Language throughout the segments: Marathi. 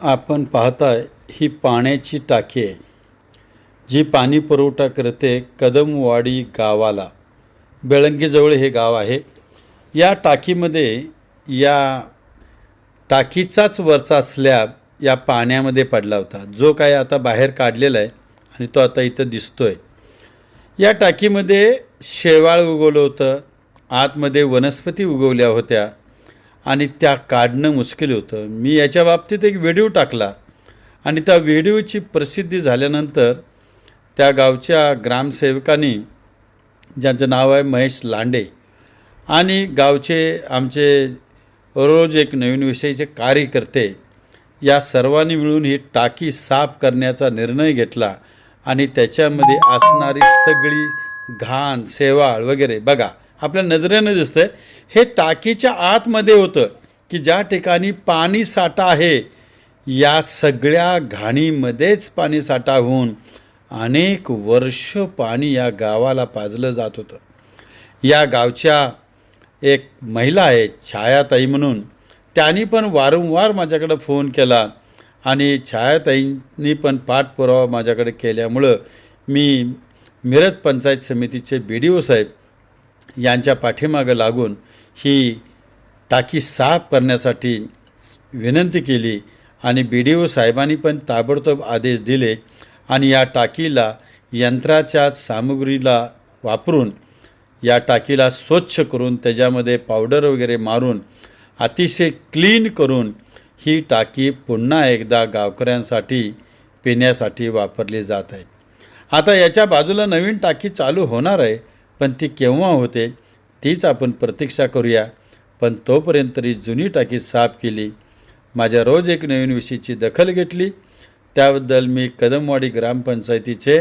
आपण पाहताय ही पाण्याची टाकी आहे, जी पाणी पुरवठा करते कदमवाडी गावाला. बेळंकीजवळ हे गाव आहे. या टाकीमध्ये या टाकीचाच वरचा स्लॅब या पाण्यामध्ये पडला होता, जो काय आता बाहेर काढलेला आहे आणि तो आता इथं दिसतोय. या टाकीमध्ये शेवाळ उगवलं होतं, आतमध्ये वनस्पती उगवल्या होत्या आणि त्या काढणं मुश्किल होतं. मी याच्या बाबतीत एक व्हिडिओ टाकला आणि त्या व्हिडिओची प्रसिद्धी झाल्यानंतर त्या गावच्या ग्रामसेवकांनी, ज्यांचं नाव आहे महेश लांडे, आणि गावचे आमचे रोज एक नवीन विषयीचे कार्यकर्ते, या सर्वांनी मिळून ही टाकी साफ करण्याचा निर्णय घेतला आणि त्याच्यामध्ये असणारी सगळी घाण, शेवाळ वगैरे बघा आपल्या नजरेनं दिसतंय. हे टाकीच्या आतमध्ये होतं की ज्या ठिकाणी पाणी साठा आहे, या सगळ्या घाणीमध्येच पाणी साठा होऊन अनेक वर्ष पाणी या गावाला पाजलं जात होतं. या गावच्या एक महिला आहे छायाताई म्हणून, त्यांनी पण वारंवार माझ्याकडे फोन केला आणि छायाताईंनी पण पाठपुरावा माझ्याकडे केल्यामुळं मी मिरज पंचायत समितीचे BDO साहेब यांच्या पाठीमागं लागून ही टाकी साफ करण्यासाठी विनंती केली आणि BDO साहेबांनी पण ताबडतोब आदेश दिले आणि या टाकीला यंत्राच्या सामुग्रीला वापरून या टाकीला स्वच्छ करून त्याच्यामध्ये पावडर वगैरे मारून अतिशय क्लीन करून ही टाकी पुन्हा एकदा गावकऱ्यांसाठी पिण्यासाठी वापरली जात आहे. आता याच्या बाजूला नवीन टाकी चालू होणार आहे, पण ती केव्हा होते तीच आपण प्रतीक्षा करूया. पण तोपर्यंत तरी जुनी टाकी साफ केली, माझ्या रोज एक नवीन विषयीची दखल घेतली, त्याबद्दल मी कदमवाडी ग्रामपंचायतीचे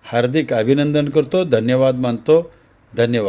हार्दिक अभिनंदन करतो, धन्यवाद मानतो. धन्यवाद.